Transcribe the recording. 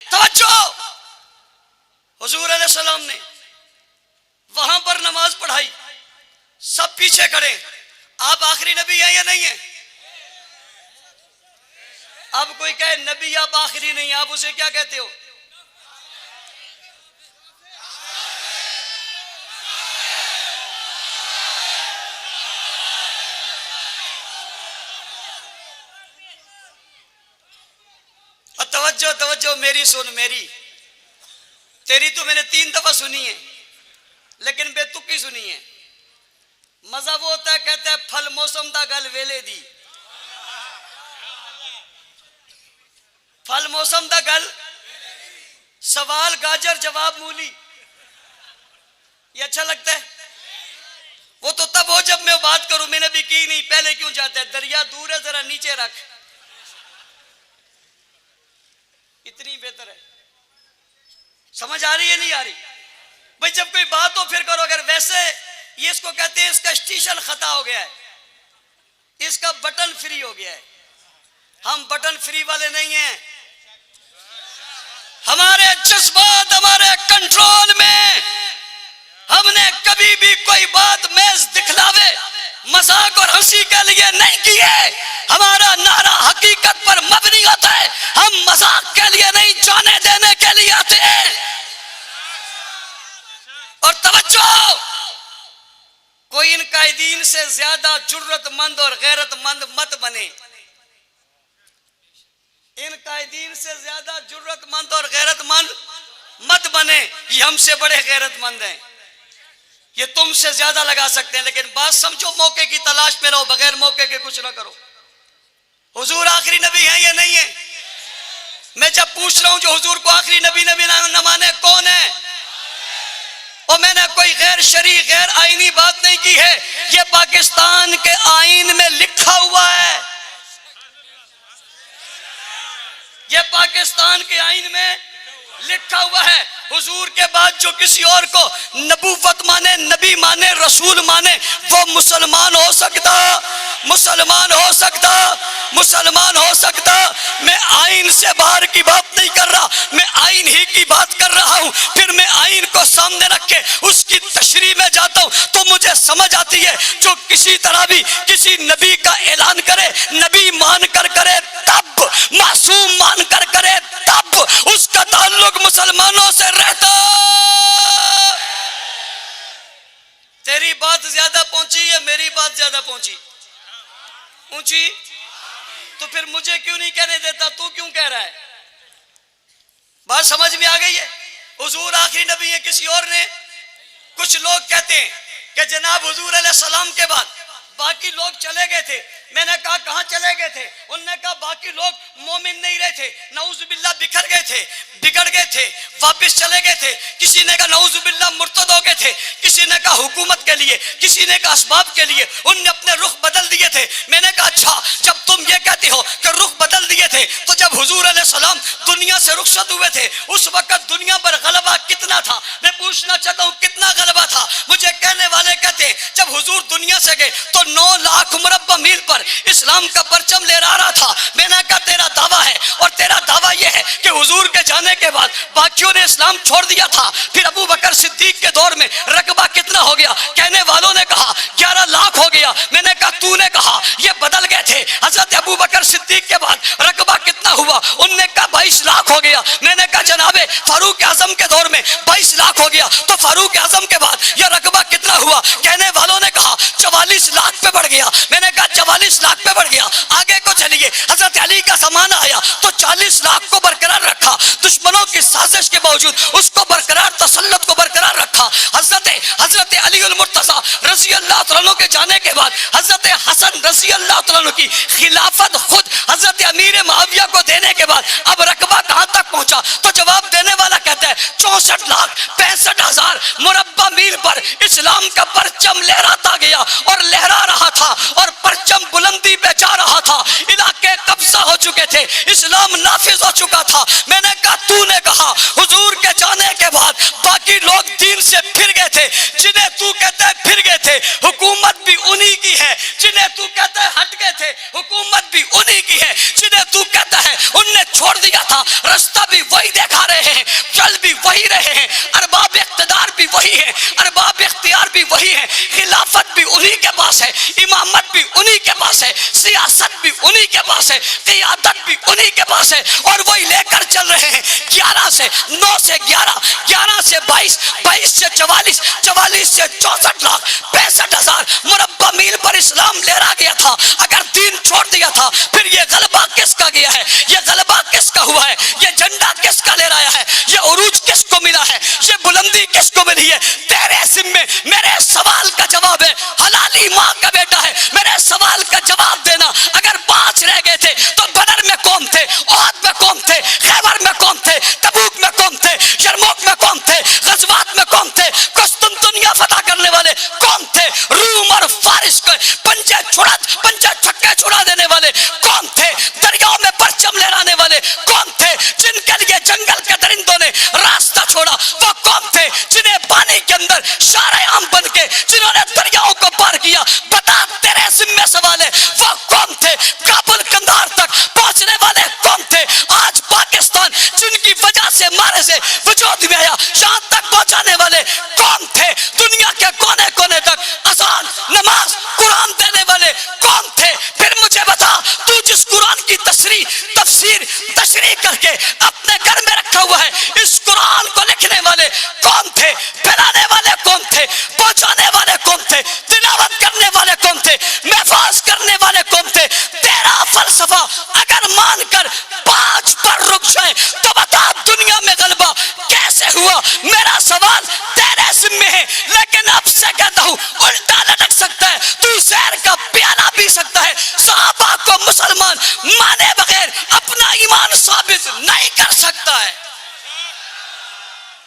توجہ، حضور علیہ السلام نے وہاں پر نماز پڑھائی، سب پیچھے کھڑے. آپ آخری نبی ہیں یا نہیں ہیں؟ اب کوئی کہے نبی آپ آخری نہیں، آپ اسے کیا کہتے ہو؟ توجہ توجہ، میری سن، میری تیری تو میں نے 3 دفعہ سنی ہے، لیکن بے تکی سنی ہے. مزہ وہ ہوتا ہے، کہتا ہے پھل موسم دا گل ویلے دی. پھل موسم دا گل، سوال گاجر جواب مولی. یہ اچھا لگتا ہے؟ وہ تو تب ہو جب میں بات کروں، میں نے بھی کی نہیں، پہلے کیوں جاتا ہے؟ دریا دور ہے، ذرا نیچے رکھ. اتنی بہتر ہے. سمجھ آ رہی ہے نہیں آ رہی؟ بھئی جب کوئی بات ہو پھر کرو. اگر ویسے یہ اس کو کہتے ہیں اس کا اسٹیشن خطا ہو گیا ہے، اس کا بٹن فری ہو گیا ہے. ہم بٹن فری والے نہیں ہیں. ہمارے جذبات ہمارے کنٹرول میں. ہم نے کبھی بھی کوئی بات محض دکھلاوے، مذاق اور ہنسی کے لیے نہیں کی ہے. ہمارا نعرہ حقیقت پر مبنی ہوتا ہے. ہم مذاق کے لیے نہیں، جانے دینے کے لیے آتے ہیں. اور توجہ، کوئی ان قائدین سے زیادہ جرت مند اور غیرت مند مت بنے. ان قائدین سے زیادہ جرت مند اور غیرت مند مت بنے. یہ ہم سے بڑے غیرت مند ہیں، یہ تم سے زیادہ لگا سکتے ہیں. لیکن بات سمجھو، موقع کی تلاش میں رہو، بغیر موقع کے کچھ نہ کرو. حضور آخری نبی ہیں یا نہیں ہیں؟ میں جب پوچھ رہا ہوں جو حضور کو آخری نبی نہ مانے کون ہے؟ اور میں نے کوئی غیر شرعی غیر آئینی بات نہیں کی ہے. یہ پاکستان کے آئین میں لکھا ہوا ہے. یہ پاکستان کے آئین میں لکھا ہوا ہے. حضور کے بعد جو کسی اور کو نبوت مانے، نبی مانے، رسول مانے، وہ مسلمان ہو سکتا، مسلمان ہو سکتا، مسلمان ہو سکتا. میں آئین سے باہر کی بات نہیں کر رہا، میں آئین ہی کی بات کر رہا ہوں. پھر میں آئین کو سامنے رکھ کے اس کی تشریح میں جاتا ہوں تو مجھے سمجھ آتی ہے جو کسی طرح بھی کسی نبی کا اعلان کرے، نبی مان کر کرے تب، معصوم مان کر کرے تب، اس کا تعلق مسلمانوں سے رہتا. تیری بات زیادہ پہنچی ہے، میری بات زیادہ پہنچی؟ پہنچی؟ تو پھر مجھے کیوں نہیں کہنے دیتا؟ تو کیوں کہہ رہا ہے؟ بات سمجھ میں آ گئی ہے؟ حضور آخری نبی ہے کسی اور نے. کچھ لوگ کہتے ہیں کہ جناب حضور علیہ السلام کے بعد باقی لوگ چلے گئے تھے. میں نے کہا کہاں چلے گئے تھے؟ انہوں نے کہا باقی لوگ مومن نہیں رہے تھے، نعوذ باللہ بکھر گئے تھے، بگڑ گئے تھے، واپس چلے گئے تھے. کسی نے کہا نعوذ باللہ مرتد ہو گئے تھے، کسی نے کہا حکومت کے لیے، کسی نے کہا اسباب کے لیے، انہوں نے اپنے رخ بدل دیے تھے. میں نے کہا اچھا، جب تم یہ کہتے ہو کہ رخ بدل دیے تھے تو جب حضور علیہ السلام دنیا سے رخصت ہوئے تھے اس وقت دنیا پر غلبہ کتنا تھا؟ میں پوچھنا چاہتا ہوں کتنا غلبہ تھا؟ مجھے کہنے والے کہتے ہیں جب حضور دنیا سے گئے تو 9 لاکھ مربع میل پر اسلام کا پرچم لہرا رہا تھا. میں نے کہا تیرا دعویٰ ہے اور تیرا دعویٰ یہ ہے کہ حضور کے جانے کے بعد باقیوں نے اسلام چھوڑ دیا تھا. پھر ابو بکر صدیق کے دور میں رقبہ کتنا ہو گیا؟ کہنے والوں نے کہا 11 لاکھ ہو گیا. میں نے کہا تو نے کہا یہ بدل گئے تھے. حضرت ابو بکر صدیق کے بعد رقبہ کتنا ہوا؟ انہوں نے کہا 22 لاکھ ہو گیا. میں نے کہا جناب فاروق اعظم کے دور میں 22 لاکھ ہو گیا تو فاروق اعظم کے بعد یہ رقبہ کتنا ہوا؟ کہنے والوں نے کہا 44 لاکھ پہ بڑھ گیا. میں نے کہا 44 لاکھ پہ بڑھ گیا. آگے کو چلیے، حضرت علی کا زمانہ آیا تو 40 لاکھ کو برقرار رکھا، دشمنوں کی سازش کے باوجود اس کو برقرار، تسلط کو برقرار رکھا. حضرت علی المرتضیٰ رضی اللہ تعالیٰ کے جانے کے بعد حضرت حسن رضی اللہ تعالیٰ کی خلافت خود حضرت امیر معاویہ کو دینے کے بعد اب رقبہ کہاں تک پہنچا؟ تو جواب دینے والا کہتا ہے 64 لاکھ 65 ہزار مربع میل پر اسلام کا پرچم لہراتا گیا اور لہرا رہا تھا اور پرچم بلندی پہ جا رہا تھا. علاقے قبضہ ہو چکے تھے، اسلام نافذ ہو چکا تھا. میں نے کہا تو نے کہا حضور کے جانے کے بعد باقی لوگ دین سے پھر گئے تھے. جنہیں تو کہتا ہے پھر گئے تھے، حکومت بھی انہی کی ہے. جنہیں تو کہتا ہے ہٹ گئے تھے، حکومت بھی انہی کی ہے. جنہیں تو کہتا ہے ان نے چھوڑ دیا تھا، رستہ بھی وہی دکھا رہے ہیں، چل بھی وہی رہے ہیں، ارباب اقتدار بھی وہی ہے، ارباب اختیار بھی وہی ہے، خلافت بھی انہی کے پاس ہے، امامت بھی انہی کے پاس ہے، سیاست بھی انہی کے پاس ہے، قیادت بھی انہی کے پاس ہے، اور وہی لے کر چل رہے ہیں۔ 11 سے 9 سے 11، 11 سے 22، 22 سے 44، 44 سے 64 لاکھ 65,000 مربع میل پر اسلام لہرا گیا تھا۔ اگر دین چھوڑ دیا تھا پھر یہ غلبہ کس کا گیا ہے؟ یہ غلبہ کس کا ہوا ہے؟ یہ جھنڈا کس کا لہرایا ہے؟ یہ عروج کس کو ملا ہے؟ یہ بلندی کس کو ملی ہے؟ تیرے ذمے میرے سوال کا جواب ہے، حلالی ماں کا بیٹا ہے، میرے سوال کا جواب دینا۔ اگر 5 رہ گئے تھے تو بدر میں کون تھے؟ احد میں کون تھے؟ خیبر میں کون تھے؟ تبوک میں کون تھے؟ یرموک میں کون تھے؟ غزوات میں کون تھے؟ قسطنطنیہ فتح کرنے والے کون تھے؟ روم اور فارس کے پنجے چھکے چھڑا دینے والے کون تھے؟ دریاؤں میں پرچم لہرانے والے کون تھے؟ جن کے لیے جنگل کے درندوں نے راستہ چھوڑا وہ کون تھے؟ جنہیں پانی کے اندر شار عام بن کے جنہوں نے دریاؤں کو پار کیا، بتا تیرے ذمہ سوال ہے، وہ کون تھے؟ کابل کندھار تک پہنچنے والے کون تھے؟ آج پاکستان جن کی وجہ سے مارے سے وجود میں آیا، یہاں تک پہنچانے والے کون تھے؟ دنیا کے کونے کونے تک اذان، نماز، قرآن دینے والے کون تھے؟ پھر مجھے بتا، تو جس قرآن کی تفسیر کر کے اپنے گھر میں رکھا ہوا ہے، اس قرآن کو لکھنے والے کون تھے؟ پھیلانے والے کون تھے؟ پہنچانے والے کون تھے؟ تلاوت کرنے والے کون تھے؟ محفوظ کرنے والے کون تھے؟ تیرا فلسفہ اگر مان کر 5 پر رک جائے